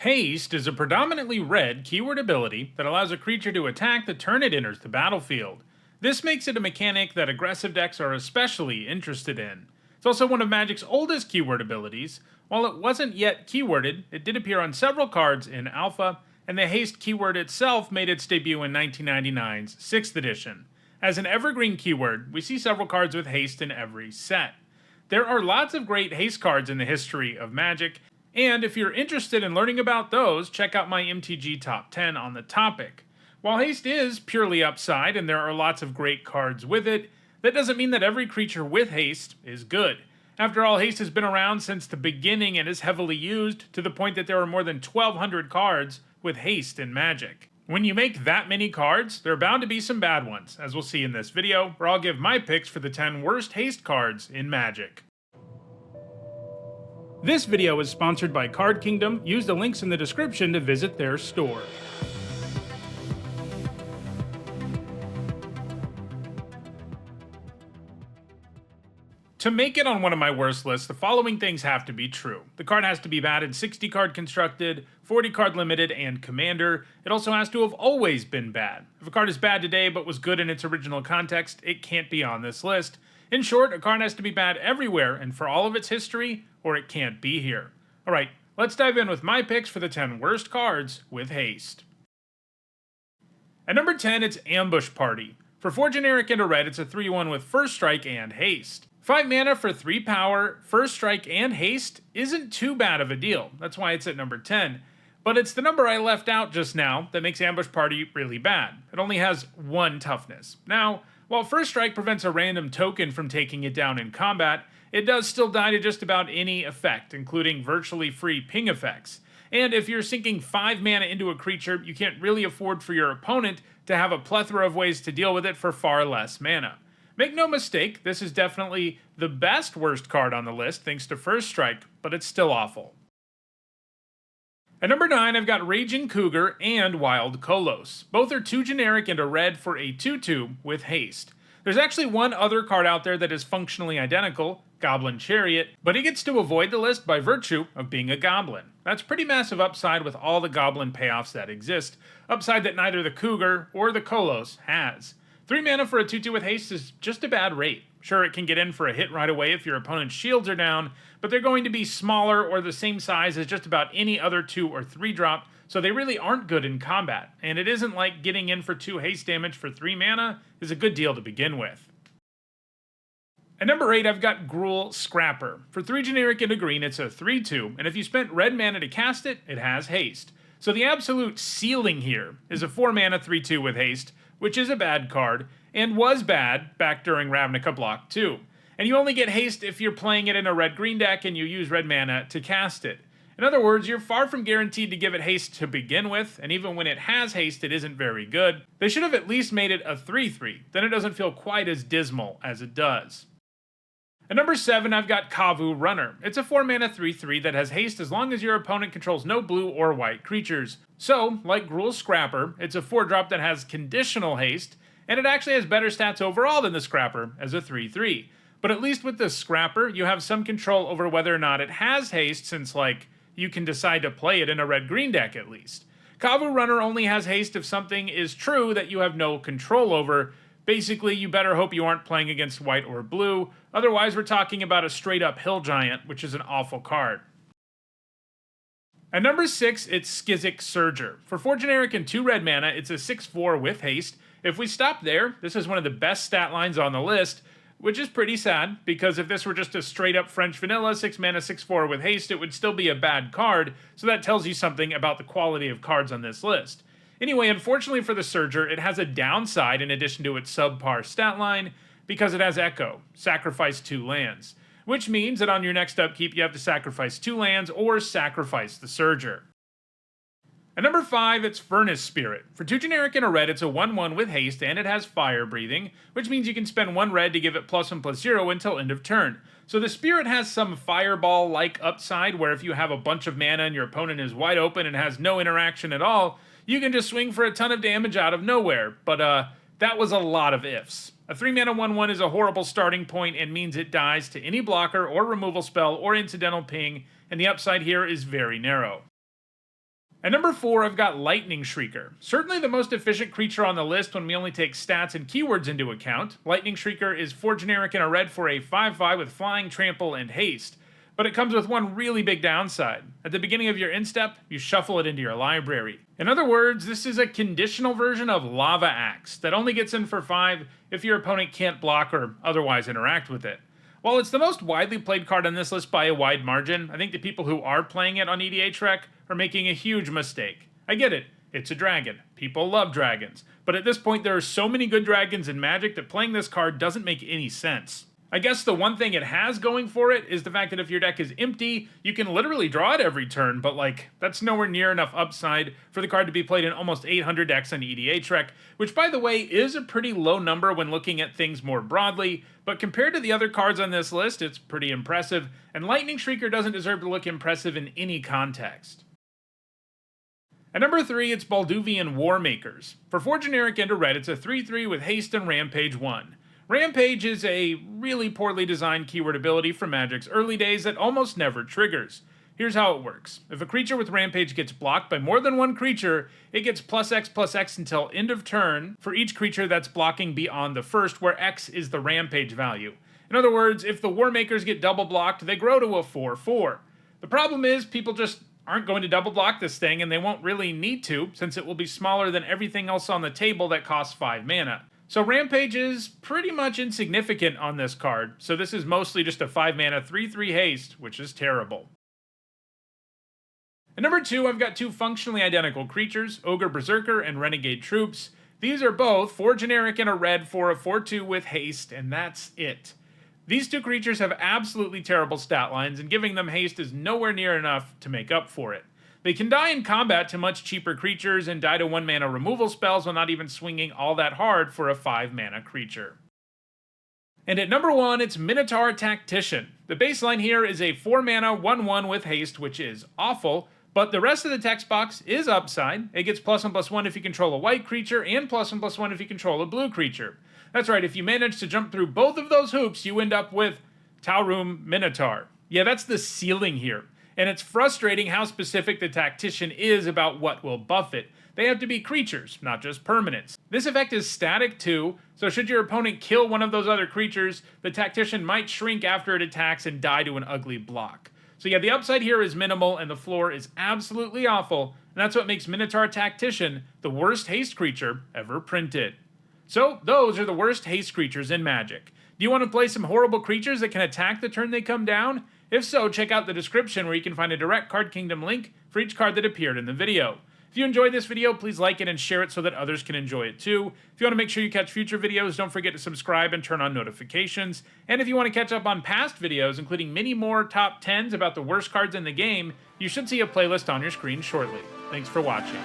Haste is a predominantly red keyword ability that allows a creature to attack the turn it enters the battlefield. This makes it a mechanic that aggressive decks are especially interested in. It's also one of Magic's oldest keyword abilities. While it wasn't yet keyworded, it did appear on several cards in Alpha, and the Haste keyword itself made its debut in 1999's 6th edition. As an evergreen keyword, we see several cards with Haste in every set. There are lots of great Haste cards in the history of Magic, and if you're interested in learning about those, check out my MTG Top 10 on the topic. While Haste is purely upside and there are lots of great cards with it, that doesn't mean that every creature with Haste is good. After all, Haste has been around since the beginning and is heavily used, to the point that there are more than 1,200 cards with Haste in Magic. When you make that many cards, there are bound to be some bad ones, as we'll see in this video, where I'll give my picks for the 10 worst Haste cards in Magic. This video is sponsored by Card Kingdom. Use the links in the description to visit their store. To make it on one of my worst lists, the following things have to be true. The card has to be bad in 60 card constructed, 40 card limited, and commander. It also has to have always been bad. If a card is bad today but was good in its original context, it can't be on this list. In short, a card has to be bad everywhere and for all of its history, or it can't be here. Alright, let's dive in with my picks for the 10 worst cards with Haste. At number 10, it's Ambush Party. For 4 generic and a red, it's a 3-1 with First Strike and Haste. 5 mana for 3 power, First Strike, and Haste isn't too bad of a deal. That's why it's at number 10. But it's the number I left out just now that makes Ambush Party really bad. It only has 1 toughness. Now, while First Strike prevents a random token from taking it down in combat, it does still die to just about any effect, including virtually free ping effects. And if you're sinking 5 mana into a creature, you can't really afford for your opponent to have a plethora of ways to deal with it for far less mana. Make no mistake, this is definitely the best worst card on the list thanks to First Strike, but it's still awful. At number 9, I've got Raging Cougar and Wild Kolos. Both are 2 generic and a red for a 2-2 with Haste. There's actually one other card out there that is functionally identical, Goblin Chariot, but he gets to avoid the list by virtue of being a goblin. That's pretty massive upside with all the goblin payoffs that exist, upside that neither the Cougar or the Kolos has. 3 mana for a 2-2 with Haste is just a bad rate. Sure, it can get in for a hit right away if your opponent's shields are down, but they're going to be smaller or the same size as just about any other 2 or 3 drop, so they really aren't good in combat, and it isn't like getting in for 2 haste damage for 3 mana is a good deal to begin with. At number 8, I've got Gruul Scrapper. For 3 generic and a green, it's a 3-2, and if you spent red mana to cast it, it has Haste. So the absolute ceiling here is a 4 mana 3-2 with Haste, which is a bad card, and was bad back during Ravnica Block 2. And you only get Haste if you're playing it in a red-green deck and you use red mana to cast it. In other words, you're far from guaranteed to give it Haste to begin with, and even when it has Haste, it isn't very good. They should have at least made it a 3-3, then it doesn't feel quite as dismal as it does. At number 7, I've got Kavu Runner. It's a 4 mana 3-3 that has Haste as long as your opponent controls no blue or white creatures. So, like Gruul Scrapper, it's a 4-drop that has conditional Haste, and it actually has better stats overall than the Scrapper as a 3-3. But at least with the Scrapper, you have some control over whether or not it has Haste, since, like, you can decide to play it in a red-green deck at least. Kavu Runner only has Haste if something is true that you have no control over. Basically, you better hope you aren't playing against white or blue, otherwise we're talking about a straight-up Hill Giant, which is an awful card. At number 6, it's Skizzik Surger. For 4 generic and 2 red mana, it's a 6-4 with Haste. If we stop there, this is one of the best stat lines on the list, which is pretty sad, because if this were just a straight-up French vanilla 6 mana 6-4 with Haste, it would still be a bad card, so that tells you something about the quality of cards on this list. Anyway, unfortunately for the Surger, it has a downside in addition to its subpar stat line, because it has Echo, sacrifice 2 lands. Which means that on your next upkeep you have to sacrifice 2 lands or sacrifice the Surger. At number 5, it's Furnace Spirit. For 2 generic and a red, it's a 1-1 with Haste, and it has Fire Breathing, which means you can spend 1 red to give it +1/+0 until end of turn. So the Spirit has some Fireball-like upside, where if you have a bunch of mana and your opponent is wide open and has no interaction at all, you can just swing for a ton of damage out of nowhere, but that was a lot of ifs. A 3 mana 1-1 is a horrible starting point and means it dies to any blocker or removal spell or incidental ping, and the upside here is very narrow. At number 4, I've got Lightning Shrieker. Certainly the most efficient creature on the list when we only take stats and keywords into account. Lightning Shrieker is 4 generic and a red for a 5/5 with Flying, Trample, and Haste. But it comes with one really big downside. At the beginning of your instep, you shuffle it into your library. In other words, this is a conditional version of Lava Axe that only gets in for 5 if your opponent can't block or otherwise interact with it. While it's the most widely played card on this list by a wide margin, I think the people who are playing it on EDHREC are making a huge mistake. I get it, it's a dragon. People love dragons. But at this point, there are so many good dragons in Magic that playing this card doesn't make any sense. I guess the one thing it has going for it is the fact that if your deck is empty, you can literally draw it every turn, but that's nowhere near enough upside for the card to be played in almost 800 decks on EDHREC, which by the way is a pretty low number when looking at things more broadly, but compared to the other cards on this list, it's pretty impressive, and Lightning Shrieker doesn't deserve to look impressive in any context. At number 3, it's Balduvian Warmakers. For 4 generic and a red, it's a 3/3 with Haste and Rampage 1. Rampage is a really poorly designed keyword ability from Magic's early days that almost never triggers. Here's how it works. If a creature with Rampage gets blocked by more than one creature, it gets +X/+X until end of turn for each creature that's blocking beyond the first, where X is the Rampage value. In other words, if the Warmakers get double blocked, they grow to a 4/4. The problem is people just aren't going to double block this thing, and they won't really need to, since it will be smaller than everything else on the table that costs 5 mana. So Rampage is pretty much insignificant on this card, so this is mostly just a 5 mana 3/3 haste, which is terrible. At number 2, I've got 2 functionally identical creatures, Ogre Berserker and Renegade Troops. These are both 4 generic and a red for a 4/2 with haste, and that's it. These 2 creatures have absolutely terrible stat lines, and giving them haste is nowhere near enough to make up for it. They can die in combat to much cheaper creatures and die to 1 mana removal spells while not even swinging all that hard for a 5 mana creature. And at number 1, it's Minotaur Tactician. The baseline here is a 4 mana 1/1 with haste, which is awful, but the rest of the text box is upside. It gets +1/+1 if you control a white creature, and +1/+1 if you control a blue creature. That's right, if you manage to jump through both of those hoops, you end up with Taurum Minotaur. Yeah, that's the ceiling here. And it's frustrating how specific the Tactician is about what will buff it. They have to be creatures, not just permanents. This effect is static too, so should your opponent kill one of those other creatures, the Tactician might shrink after it attacks and die to an ugly block. So yeah, the upside here is minimal and the floor is absolutely awful, and that's what makes Minotaur Tactician the worst haste creature ever printed. So those are the worst haste creatures in Magic. Do you want to play some horrible creatures that can attack the turn they come down? If so, check out the description where you can find a direct Card Kingdom link for each card that appeared in the video. If you enjoyed this video, please like it and share it so that others can enjoy it too. If you want to make sure you catch future videos, don't forget to subscribe and turn on notifications. And if you want to catch up on past videos, including many more top 10s about the worst cards in the game, you should see a playlist on your screen shortly. Thanks for watching.